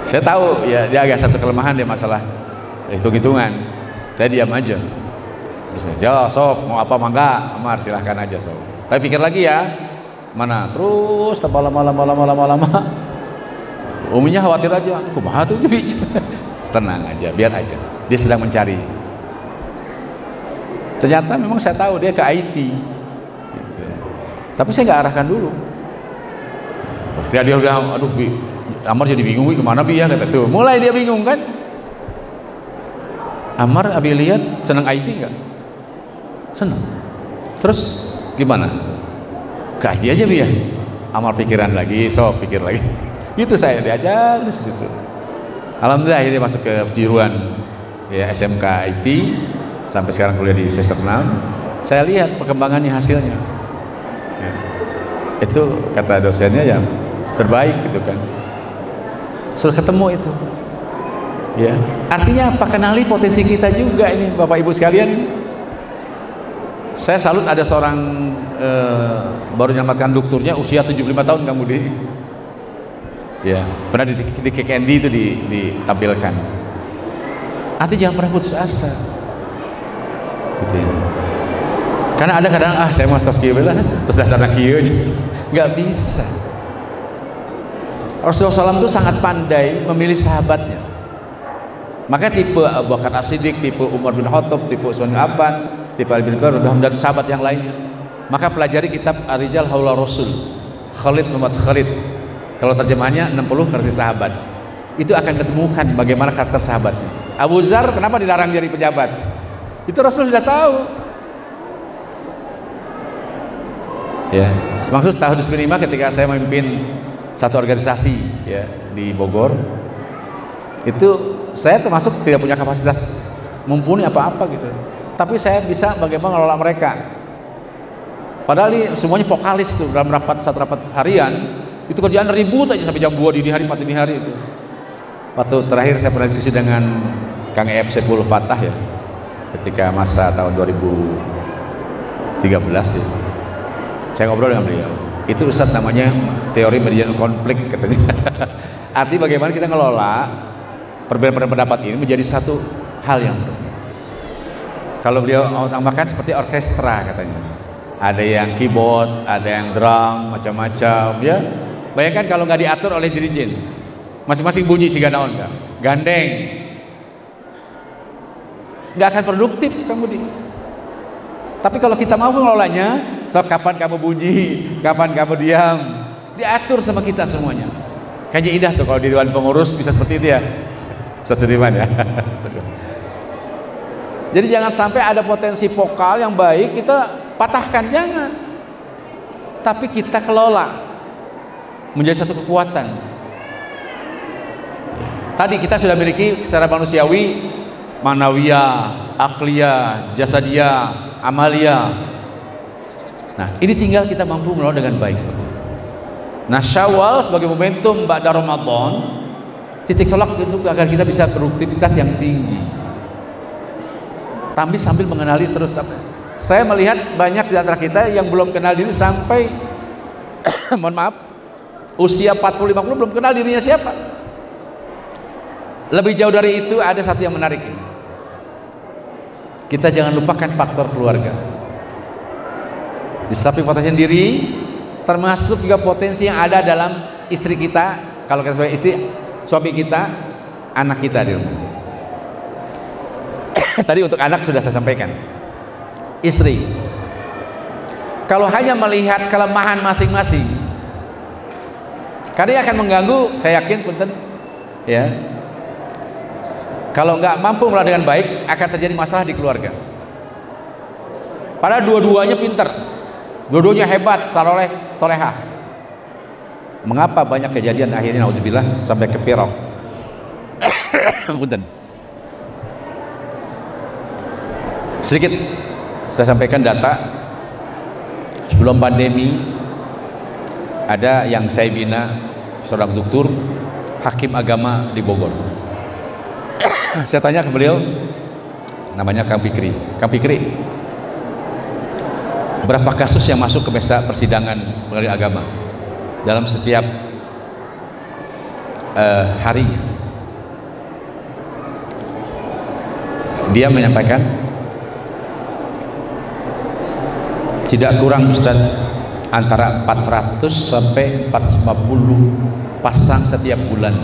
saya tahu ya dia agak satu kelemahan dia masalah hitung-hitungan. Saya diam aja. Terus ya sok mau apa mangga Amar silahkan aja sok. Tapi pikir lagi ya mana terus lama. Uminya khawatir aja, kumaha tuh tenang aja, biar aja dia sedang mencari. Ternyata memang saya tahu dia ke IT gitu. Tapi saya nggak arahkan dulu. Pasti dia udah aduh Amar jadi bingung kemana bi ya kata tuh, mulai dia bingung kan. Amar abi lihat senang IT nggak? Senang. Terus gimana? Ke IT aja bi ya. Amar pikiran lagi, sok pikir lagi. Gitu saya diajak di situ. Alhamdulillah akhirnya masuk ke kejuruan ya SMK IT sampai sekarang kuliah di semester 6. Saya lihat perkembangannya hasilnya. Ya. Itu kata dosennya yang terbaik gitu kan. Sudah ketemu itu. Ya. Artinya apa? Kenali potensi kita juga ini Bapak Ibu sekalian. Saya salut ada seorang baru menyelamatkan doktornya usia 75 tahun kamu di. Ya, pernah di KKND itu ditampilkan. Artinya jangan pernah putus asa. Gitu ya. Karena ada kadang saya mau tos kieu lah, terus dasarna kieu nggak bisa. Rasulullah SAW itu sangat pandai memilih sahabatnya. Maka tipe Abu Bakar As-Siddiq, tipe Umar bin Khattab, tipe Utsman bin Affan, tipe Ali bin Abi Thalib dan sahabat yang lainnya. Maka pelajari kitab Ar-Rijal Haula Rasul, Khalid Muhammad Khalid. Kalau terjemahannya 60 karakter sahabat. Itu akan ketemukan bagaimana karakter sahabatnya. Abu Dzar kenapa dilarang jadi pejabat? Itu Rasul sudah tahu. Ya, maksud tahun 2005 ketika saya memimpin satu organisasi ya di Bogor. Itu saya termasuk tidak punya kapasitas mumpuni apa-apa gitu. Tapi saya bisa bagaimana mengelola mereka. Padahal semuanya vokalis tuh dalam satu rapat harian. Itu kerjaan ribut aja sampai jam 2 dini hari, 4 dini hari itu. Waktu terakhir saya pernah diskusi dengan Kang EF Sepuluh Patah ya, ketika masa tahun 2013 ya. Saya ngobrol dengan beliau. Itu Ustadz namanya teori median konflik katanya. Arti bagaimana kita ngelola perbedaan pendapat ini menjadi satu hal yang penting. Kalau beliau tambahkan seperti orkestra katanya. Ada yang keyboard, ada yang drum, macam-macam ya. Bayangkan kalau nggak diatur oleh dirijen, masing-masing bunyi si ganaon kan, gandeng, nggak akan produktif kamu di. Tapi kalau kita mau mengelolanya, so kapan kamu bunyi, kapan kamu diam, diatur sama kita semuanya. Kayaknya indah tuh kalau di dewan pengurus bisa seperti itu ya, Seseriman ya. Jadi jangan sampai ada potensi vokal yang baik kita patahkan, jangan. Tapi kita kelola menjadi satu kekuatan. Tadi kita sudah miliki secara manusiawi, manawiyah, akliyah, jasadiyah, amaliyah. Nah, ini tinggal kita mampu mengelola dengan baik. Nah, Syawal sebagai momentum ba'da Ramadan, titik tolak untuk agar kita bisa produktivitas yang tinggi. Tapi sambil mengenali terus. Saya melihat banyak di antara kita yang belum kenal diri sampai mohon maaf, usia 40-50 belum kenal dirinya siapa. Lebih jauh dari itu ada satu yang menarik ini. Kita jangan lupakan faktor keluarga. Di samping potensi diri, termasuk juga potensi yang ada dalam istri kita. Kalau kita sebagai istri, suami kita, anak kita di rumah. Tadi untuk anak sudah saya sampaikan. Istri, kalau hanya melihat kelemahan masing-masing, karena akan mengganggu, saya yakin punten ya. Kalau nggak mampu mengelola dengan baik, akan terjadi masalah di keluarga. Padahal dua-duanya pinter, dua-duanya hebat, saleh, solehah. Mengapa banyak kejadian akhirnya naudzubillah sampai ke pirok? Punten. Sedikit saya sampaikan data sebelum pandemi. Ada yang saya bina seorang dokter hakim agama di Bogor. Saya tanya ke beliau, namanya Kang Fikri. Kang Fikri, berapa kasus yang masuk ke meja persidangan pengadilan agama dalam setiap hari? Dia menyampaikan tidak kurang Ustaz antara 400 sampai 450 pasang setiap bulan.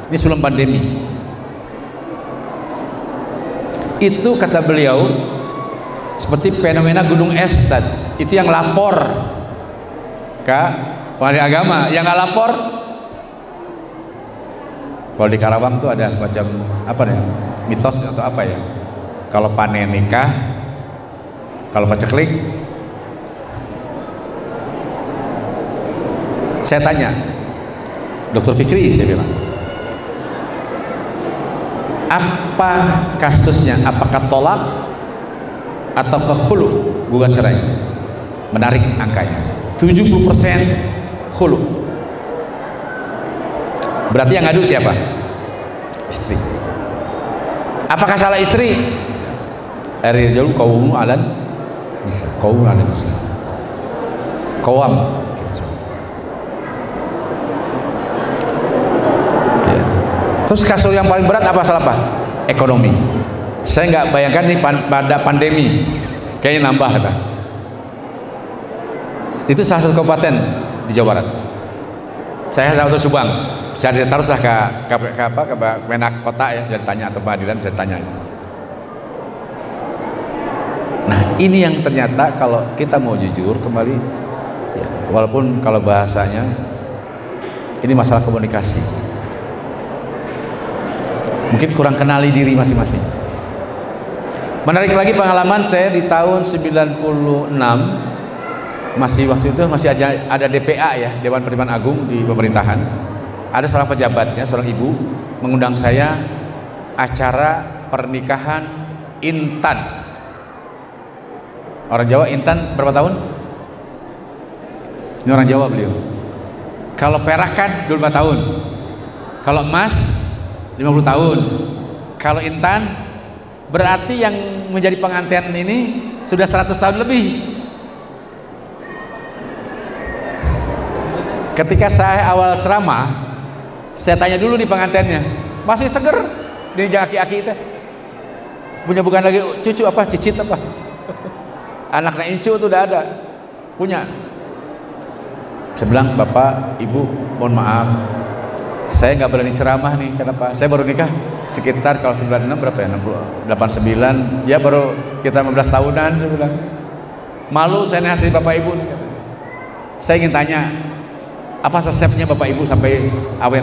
Ini sebelum pandemi. Itu kata beliau seperti fenomena gunung es Ustaz. Itu yang lapor ke pengadilan agama, yang nggak lapor. Kalau di Karawang tuh ada semacam apa nih, mitos atau apa ya, kalau panen nikah, kalau paceklik, saya tanya Dokter Fikri, saya bilang, apa kasusnya, apakah tolak atau khulu, gugat cerai? Menarik angkanya 70% khulu. Berarti yang ngadu siapa? Istri. Apakah salah istri? Ar-rijalu qawwamun 'alan nisa. Qawwamun 'alan nisa. Qawwam. Ya. Terus kasus yang paling berat apa, salah apa? Ekonomi. Saya nggak bayangkan nih pada pandemi kayaknya nambah dah. Itu salah satu kabupaten di Jawa Barat. Saya salah satu Subang. Saya teruslah ke Menak Kota ya, saya tanya, atau pengadilan saya tanya. Nah, ini yang ternyata kalau kita mau jujur kembali, ya, walaupun kalau bahasanya ini masalah komunikasi, mungkin kurang kenali diri masing-masing. Menarik lagi pengalaman saya di tahun 96, masih waktu itu masih ada DPA ya, Dewan Pertimbangan Agung di pemerintahan. Ada seorang pejabatnya, seorang ibu mengundang saya acara pernikahan Intan. Orang Jawa Intan berapa tahun? Ini orang Jawa beliau. Kalau perak kan 25 tahun. Kalau emas 50 tahun. Kalau Intan berarti yang menjadi pengantin ini sudah 100 tahun lebih. Ketika saya awal ceramah, saya tanya dulu di pengantinnya, masih seger di aki-aki itu, punya bukan lagi cucu apa, cicit apa, anaknya incu itu udah ada, punya. Saya bilang, Bapak, Ibu, mohon maaf, saya nggak berani ceramah nih. Kenapa? Saya baru nikah sekitar, kalau 96 berapa ya, 89 ya, baru kita 15 tahunan. Saya bilang, malu saya nasihatin Bapak Ibu nih. Saya ingin tanya, apa resepnya Bapak Ibu sampai awet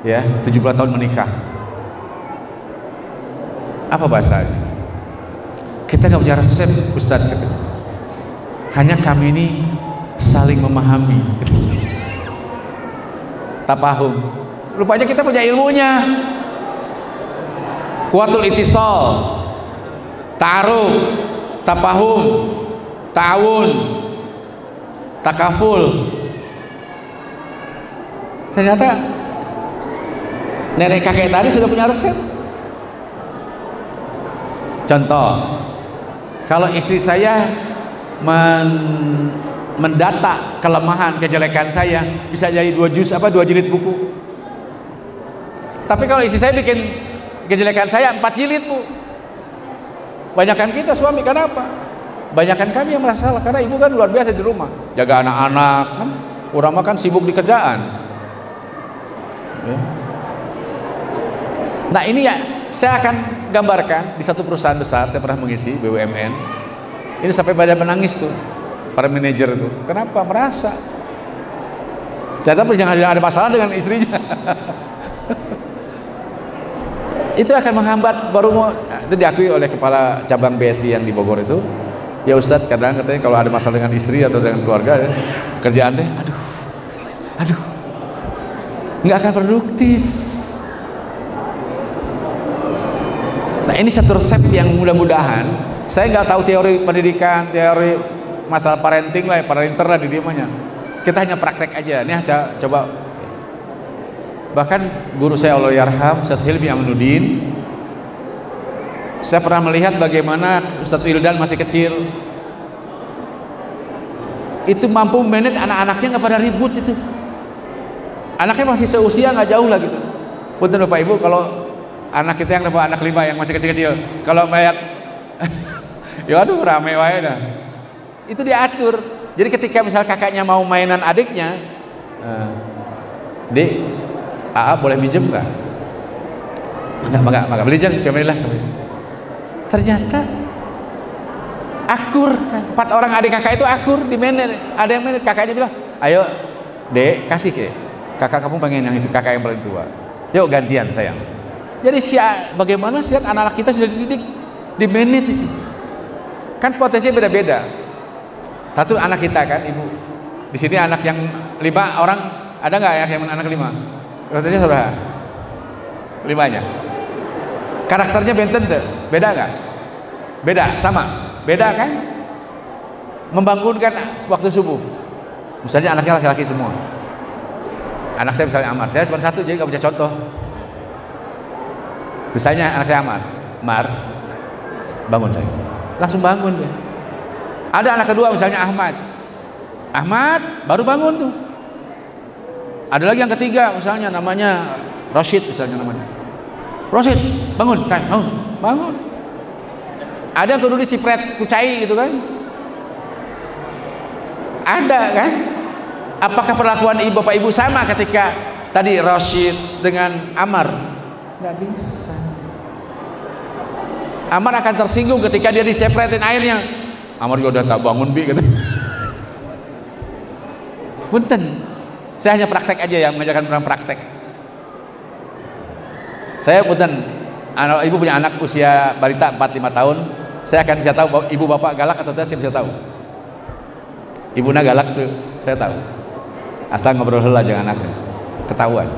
ya, 70 tahun menikah? Apa bahasanya? Kita nggak punya resep Ustadz, hanya kami ini saling memahami, tapahum. Rupanya kita punya ilmunya. Kuatul itisal, ta'aruf, tapahum, ta'awun, takaful. Ternyata nenek kakek tadi sudah punya resep. Contoh, kalau istri saya mendata kelemahan, kejelekan saya, bisa jadi 2 jilid buku. Tapi kalau istri saya bikin kejelekan saya 4 jilid, Bu. Banyakan kita suami, kenapa? Banyakan kami yang merasa salah, karena ibu kan luar biasa di rumah, jaga anak-anak kan, orang mah kan sibuk di kerjaan. Nah, ini ya saya akan gambarkan di satu perusahaan besar. Saya pernah mengisi BUMN. Ini sampai pada menangis tuh para manajer itu. Kenapa? Merasa ternyata jangan ada masalah dengan istrinya. Itu akan menghambat. Itu diakui oleh kepala cabang BSI yang di Bogor itu. Ya Ustadz, kadang katanya kalau ada masalah dengan istri atau dengan keluarga ya, kerjaan teh aduh nggak akan produktif. Nah, ini satu resep yang mudah-mudahan, saya nggak tahu teori pendidikan, teori masalah parenting lah, parenter lah di diamanya. Kita hanya praktek aja. Ini coba. Bahkan guru saya Allahyarham Ustadz Hilmi Aminuddin, saya pernah melihat bagaimana Ustadz Wildan masih kecil itu mampu manage anak-anaknya, nggak pada ribut itu. Anaknya masih seusia, nggak jauh lah gitu. Punten Bapak Ibu, kalau anak kita yang dapat anak 5 yang masih kecil-kecil, kalau mayat ya aduh rame wae dah. Itu diatur. Jadi ketika misal kakaknya mau mainan adiknya, Dek, AA boleh minjem nggak? Enggak, beli aja, kembalilah. Ternyata akur kan. 4 orang adik kakak itu akur di manage. Ada yang manage, kakaknya bilang, ayo Dek, kasih ke kakak, kamu pengen yang itu, kakak yang paling tua, yuk gantian sayang. Jadi bagaimana sih anak-anak kita sudah dididik di manage itu kan, potensinya beda-beda. Satu anak kita kan, ibu di sini anak yang 5 orang, ada nggak yang anak 5? Potensinya sudah 5-nya. Karakternya benten tuh, beda nggak? Beda, sama, beda kan? Membangunkan waktu subuh, misalnya anaknya laki-laki semua. Anak saya misalnya Amar, saya cuma 1 jadi nggak punya contoh. Misalnya anak saya Amar, Mar, bangun saya, langsung bangun dia. Ada anak kedua misalnya Ahmad, baru bangun tuh. Ada lagi yang ketiga misalnya namanya Rashid misalnya namanya. Rashid, bangun. Ada yang kudu dicipret kucai gitu kan? Ada kan? Apakah perlakuan bapak ibu sama ketika tadi Rashid dengan Amar? Nggak bisa. Amar akan tersinggung ketika dia disepretin airnya. Amar juga udah tak bangun bi gitu. Punten. Saya hanya praktek aja yang mengajarkan orang praktek. Saya punten, ibu punya anak usia balita 4-5 tahun, saya akan bisa tahu ibu bapak galak atau tidak, saya bisa tahu. Ibunya galak tuh, saya tahu. Asal ngobrol heula jangan anaknya, ketahuan.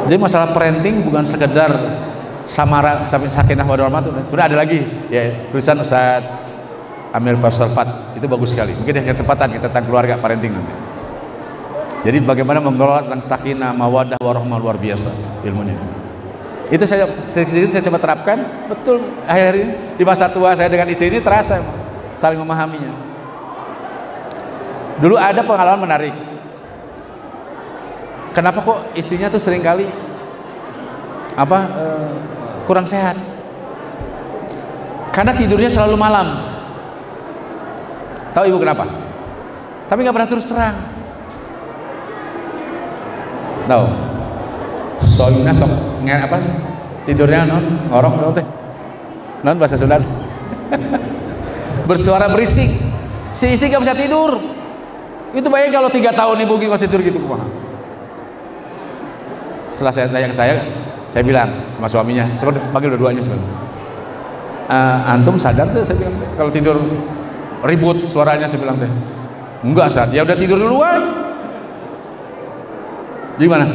Jadi masalah parenting bukan sekedar samara sampai sakinah mawaddah warahmah. Sebenarnya ada lagi ya, tulisan Ustaz Amir Fasalfat itu bagus sekali. Mungkin ada kesempatan kita tentang keluarga parenting nanti. Jadi bagaimana mengelola tentang sakinah mawaddah warahmah, luar biasa ilmunya. Itu saya coba terapkan, betul. Akhirnya di masa tua saya dengan istri ini terasa saling memahaminya. Dulu ada pengalaman menarik. Kenapa kok istrinya tuh seringkali kurang sehat? Karena tidurnya selalu malam. Tahu ibu kenapa? Tapi nggak pernah terus terang. Tahu? Soalnya sok apa? Tidurnya ngorok teh. Bahasa Sunda. Bersuara berisik. Si istri nggak bisa tidur. Itu bayang kalau 3 tahun ibu nggak tidur gitu kumaha. Setelah saya tanya ke saya bilang sama suaminya, sebenarnya panggil dua-duanya sebenarnya. Antum sadar tuh, saya bilang, kalau tidur ribut suaranya, saya bilang teh. Enggak, saat ya udah tidur duluan. Gimana?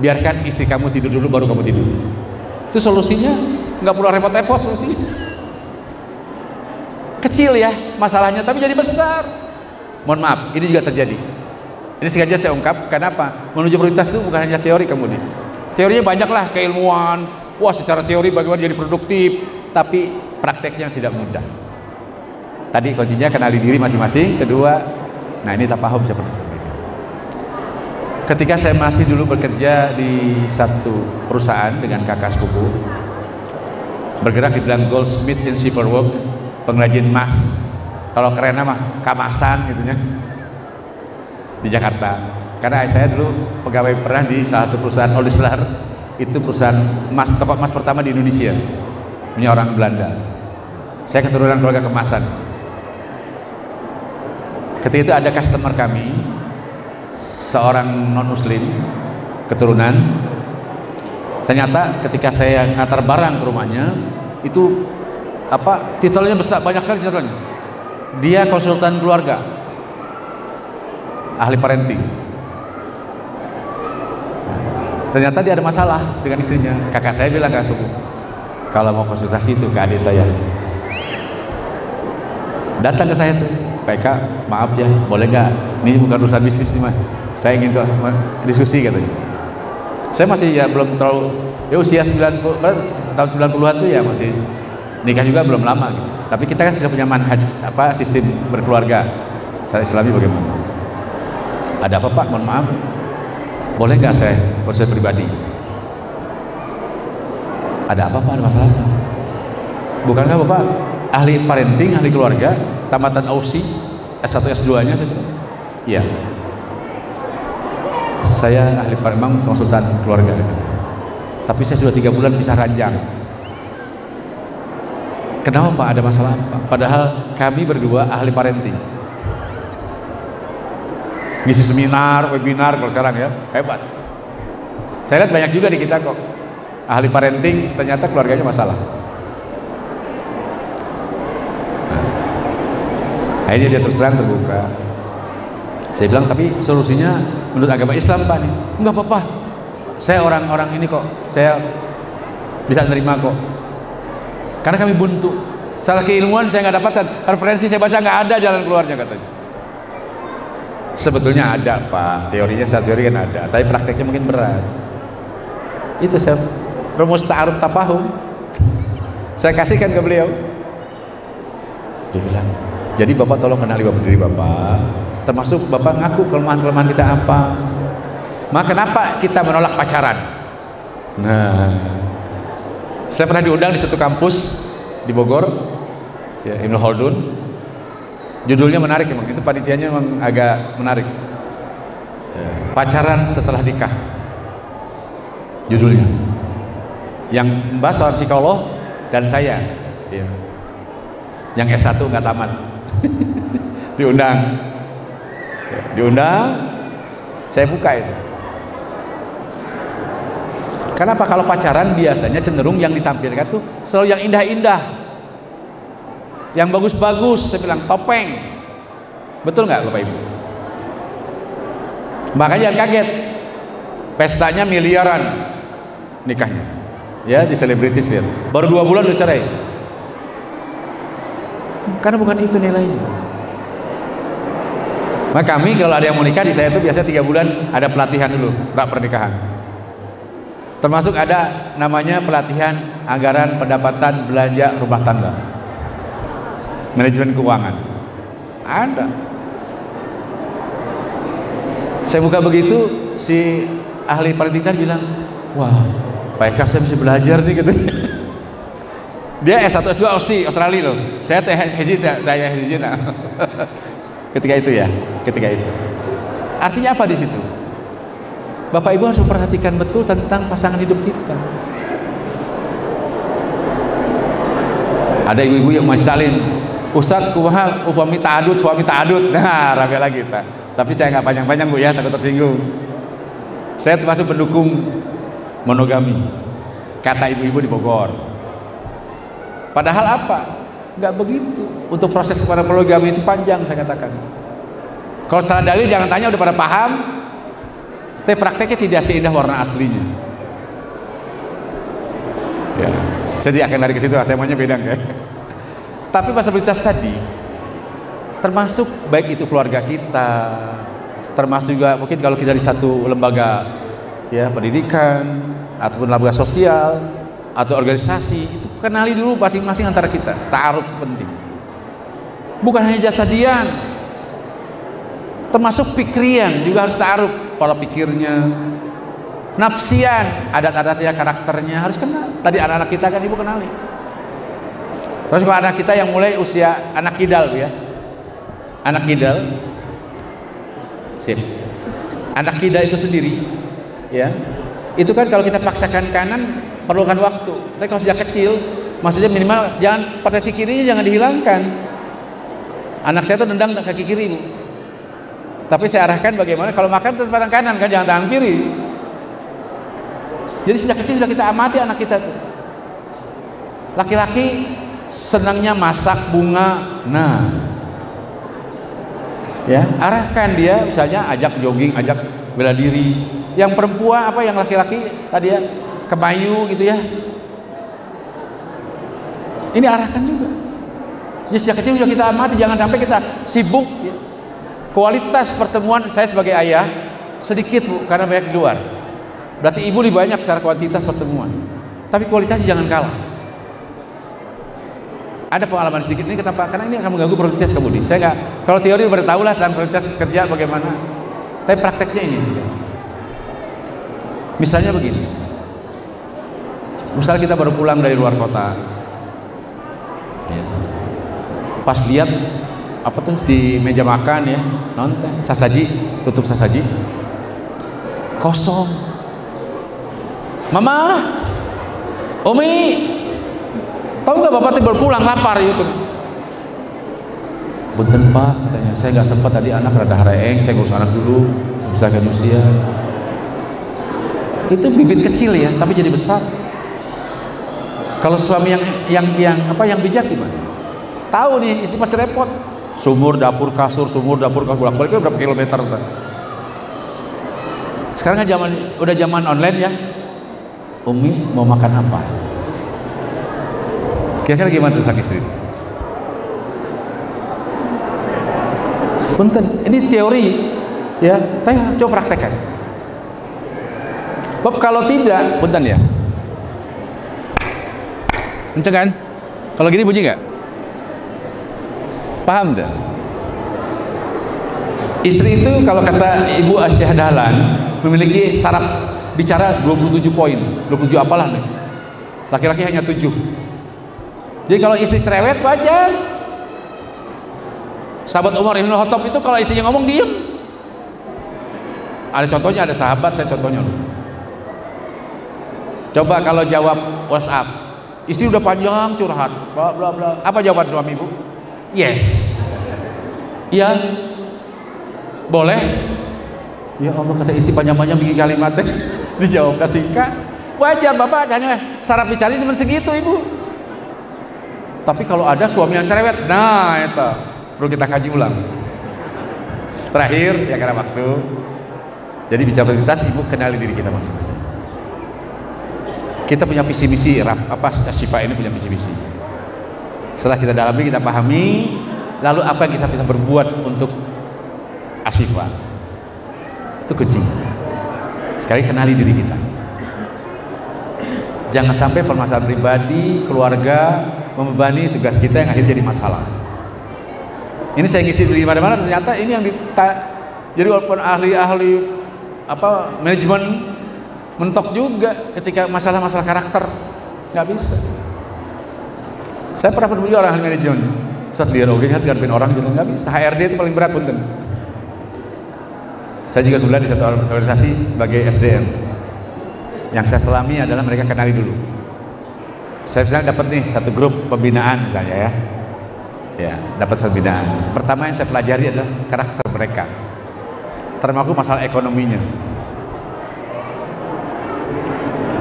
Biarkan istri kamu tidur dulu baru kamu tidur. Itu solusinya, nggak perlu repot-repot solusinya. Kecil ya masalahnya, tapi jadi besar. Mohon maaf, ini juga terjadi. Ini sengaja saya ungkap, kenapa? Menuju prioritas itu bukan hanya teori kemudian. Teorinya banyak lah, keilmuan. Wah, secara teori bagaimana jadi produktif, tapi prakteknya tidak mudah. Tadi kuncinya kenali diri masing-masing. Kedua, nah ini tapahum seperti itu. Ketika saya masih dulu bekerja di satu perusahaan dengan kakak sepupu, bergerak di bidang goldsmith and silverwork, pengrajin emas. Kalau kerennya mah kamasan gitunya di Jakarta. Karena saya dulu pegawai pernah di salah satu perusahaan Olislar, itu perusahaan emas, toko emas pertama di Indonesia, punya orang Belanda. Saya keturunan keluarga kemasan. Ketika itu ada customer kami, seorang non muslim keturunan. Ternyata ketika saya ngantar barang ke rumahnya, itu titelnya besar, banyak sekali titelnya. Dia konsultan keluarga, ahli parenting. Ternyata dia ada masalah dengan istrinya. Kakak saya bilang ke suku, kalau mau konsultasi itu ke adik saya, datang ke saya tuh, PK, maaf ya, boleh nggak? Ini bukan urusan bisnis nih mas, saya ingin diskusi katanya. Saya masih ya belum terlalu, ya usia 90, tahun 90-an tuh ya masih nikah juga belum lama gitu. Tapi kita kan sudah punya manhaj sistem berkeluarga secara Islami bagaimana? Ada apa Pak? Mohon maaf, boleh nggak saya pribadi? Ada apa Pak? Ada masalah apa? Bukankah Bapak ahli parenting, ahli keluarga, tamatan AUSI, S1 S2-nya saya bilang. Iya. Saya ahli parenting, konsultan keluarga. Tapi saya sudah 3 bulan pisah ranjang. Kenapa Pak? Ada masalah apa? Padahal kami berdua ahli parenting. Ngisi seminar, webinar kalau sekarang ya, hebat. Saya lihat banyak juga di kita kok ahli parenting, ternyata keluarganya masalah. Akhirnya dia terus terang terbuka. Saya bilang, tapi solusinya menurut agama Islam Pak nih. Enggak apa-apa, saya orang-orang ini kok, saya bisa nerima kok, karena kami buntu. Salah keilmuan saya nggak dapatkan, referensi saya baca nggak ada jalan keluarnya katanya. Sebetulnya ada Pak, teorinya secara teori kan ada, tapi prakteknya mungkin berat. Itu saya rumus ta'aruf tafahum, saya kasihkan ke beliau. Dia bilang, jadi Bapak tolong kenali Bapak diri Bapak, termasuk Bapak ngaku kelemahan-kelemahan kita apa. Maka kenapa kita menolak pacaran? Nah, saya pernah diundang di satu kampus di Bogor, ya, Ibnu Khaldun. Judulnya menarik emang, itu panitianya emang agak menarik. Pacaran setelah nikah, judulnya. Yang membahas soal psikolog dan saya, ya. Yang S1 nggak tamat. Diundang, saya buka itu. Kenapa? Kalau pacaran biasanya cenderung yang ditampilkan tuh selalu yang indah-indah, yang bagus-bagus. Saya bilang topeng, betul nggak Bapak Ibu? Makanya jangan kaget, pestanya miliaran nikahnya, ya di selebritis lihat, baru 2 bulan udah cerai. Karena bukan itu nilainya. Maka kami kalau ada yang mau nikah di saya itu biasanya 3 bulan ada pelatihan dulu pra pernikahan. Termasuk ada namanya pelatihan anggaran pendapatan belanja rumah tangga, manajemen keuangan. Ada. Saya buka begitu, si ahli parenting tadi bilang, wah, Pak Eka saya bisa belajar nih gitu. Dia S1 S2 Aussie, Australia loh. Saya hejina. Ketika itu ya, ketika itu. Artinya apa di situ? Bapak Ibu harus memperhatikan betul tentang pasangan hidup kita. Ada ibu-ibu yang masih salin, Ustadz kumaha upami ta'adud, suami ta'adud. Nah, rame lagi kita. Tapi saya nggak panjang-panjang Bu ya, takut tersinggung. Saya termasuk pendukung monogami, kata ibu-ibu di Bogor. Padahal apa? Nggak begitu. Untuk proses kepada monogami itu panjang, saya katakan. Kalau salah dalil jangan tanya, udah pada paham. Tapi prakteknya tidak seindah warna aslinya. Ya, saya akan lari ke situ, temanya beda enggak? Tapi fasilitas tadi, termasuk baik itu keluarga kita, termasuk juga mungkin kalau kita di satu lembaga ya pendidikan ataupun lembaga sosial atau organisasi, itu kenali dulu masing-masing antara kita. Ta'aruf itu penting. Bukan hanya jasadian, termasuk pikrian juga harus ta'aruf. Pola pikirnya, nafsian, adat-adatnya, karakternya harus kenal. Tadi anak-anak kita kan Ibu kenali. Terus kalau anak kita yang mulai usia anak kidal ya, anak kidal, sip. Anak kidal itu sendiri, ya, itu kan kalau kita paksakan kanan perlukan waktu. Tapi kalau sejak kecil, maksudnya minimal jangan potensi kirinya jangan dihilangkan. Anak saya tuh nendang kaki kiri Bu. Tapi saya arahkan bagaimana kalau makan tetap tangan kanan kan, jangan tangan kiri. Jadi sejak kecil sudah kita amati anak kita tuh. Laki-laki senangnya masak bunga, nah, ya arahkan dia, misalnya ajak jogging, ajak bela diri. Yang perempuan apa, yang laki-laki tadi ya kemayu gitu ya. Ini arahkan juga. Jadi sejak kecil sudah kita amati, jangan sampai kita sibuk. Ya. Kualitas pertemuan saya sebagai ayah sedikit Bu, karena banyak di luar. Berarti ibu lebih banyak secara kuantitas pertemuan, tapi kualitasnya jangan kalah. Ada pengalaman sedikit ini kenapa? Karena ini akan mengganggu produktivitas kemudian. Saya nggak, kalau teori udah tahu lah tentang produktivitas kerja bagaimana, tapi prakteknya ini. Misalnya begini, misal kita baru pulang dari luar kota, ya. Pas lihat apa tuh di meja makan ya, nonton sasaji, tutup sasaji kosong. Mama, Umi, tahu nggak bapak baru pulang lapar gitu. Punten Pak, katanya saya nggak sempat tadi, anak rada hareeng, saya ngurus anak dulu, sebesar usia. Itu bibit kecil ya, tapi jadi besar. Kalau suami yang bijak gimana? Tahu nih istri pasti repot. Sumur, dapur, kasur, bolak-balik berapa kilometer? Sekarang kan udah zaman online ya. Umi mau makan apa? Kira-kira gimana tuh sang istri? Punten, ini teori ya, tanya coba praktekkan. Bob kalau tidak, punten ya. Kenceng kan? Kalau gini bunyi nggak? Paham tak? Istri itu kalau kata Ibu Asyah Dahlan memiliki saraf bicara 27 poin, 27 apalah nih. Laki-laki hanya 7. Jadi kalau istri cerewet wajar. Sahabat Umar Ibn Khattab itu kalau istrinya ngomong diem. Ada contohnya, ada sahabat, saya contohnya loh. Coba kalau jawab WhatsApp, istri udah panjang curhat, bla bla bla. Apa jawaban suami ibu? Yes. Iya. Boleh. Ya Allah, kata istri panjang-panjang bikin kalimatnya dijawab singkat. Wajar bapak, hanya saraf bicara cuma segitu ibu. Tapi kalau ada suami yang cerewet, nah itu perlu kita kaji ulang. Terakhir ya karena waktu. Jadi bicara prioritas, ibu kenali diri kita masing-masing. Kita punya visi misi, Syifa ini punya visi misi. Setelah kita dalami, kita pahami, lalu apa yang kita bisa berbuat untuk Asyifa. Itu kunci. Sekali kenali diri kita. Jangan sampai permasalahan pribadi, keluarga membebani tugas kita yang akhirnya jadi masalah. Ini saya ngisi di mana-mana, ternyata ini yang jadi walaupun ahli manajemen mentok juga ketika masalah-masalah karakter nggak bisa. Saya pernah menemui orang ahli manajemen, saat dia ngadepin orang juga nggak bisa. HRD itu paling berat punten. Saya juga kebetulan di satu organisasi sebagai SDM. Yang saya selami adalah mereka kenali dulu. Saya misalnya dapat nih satu grup pembinaan misalnya ya dapat satu pembinaan. Pertama yang saya pelajari adalah karakter mereka, termasuk masalah ekonominya.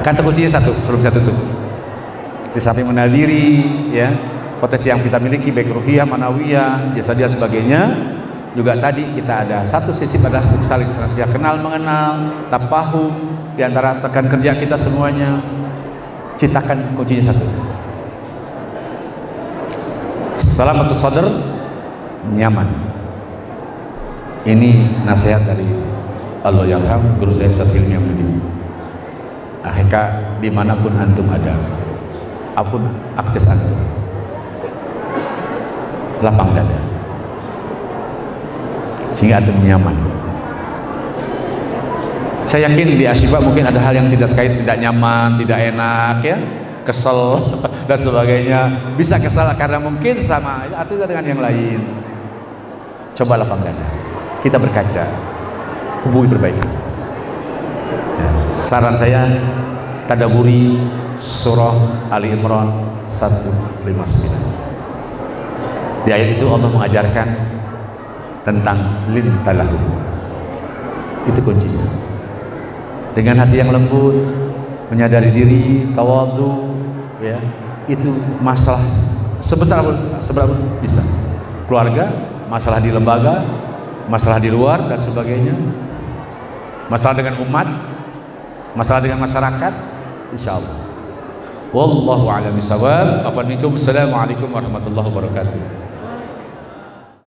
Kata kuncinya satu, sebelum saya tutup. Di samping mengenal diri, ya, potensi yang kita miliki baik ruhiyah, manawiyah, jasa dan sebagainya, juga tadi kita ada satu sisi adalah saling senantiasa kenal mengenal, tapahu di antara rekan kerja kita semuanya. Ciptakan kuncinya satu. Salamatus sadr, nyaman. Ini nasihat dari Allah yarham guru saya Ustaz Hilmi Hamdi. Akhirnya dimanapun antum ada, apapun akses antum, lapang dada sehingga antum nyaman. Saya yakin di Asyifa mungkin ada hal yang tidak nyaman, tidak enak ya, kesel dan sebagainya. Bisa kesel karena mungkin sama atau dengan yang lain. Coba lapang dada, kita berkaca, hubungi perbaikan. Ya, saran saya tadaburi surah Ali Imran 159. Di ayat itu Allah mengajarkan tentang lintalahu. Itu kuncinya. Dengan hati yang lembut, menyadari diri, tawadhu, ya, itu masalah sebesar bisa. Keluarga, masalah di lembaga, masalah di luar dan sebagainya. Masalah dengan umat, masalah dengan masyarakat, insyaallah. Wallahu a'lam bishawab. Assalamualaikum warahmatullahi wabarakatuh.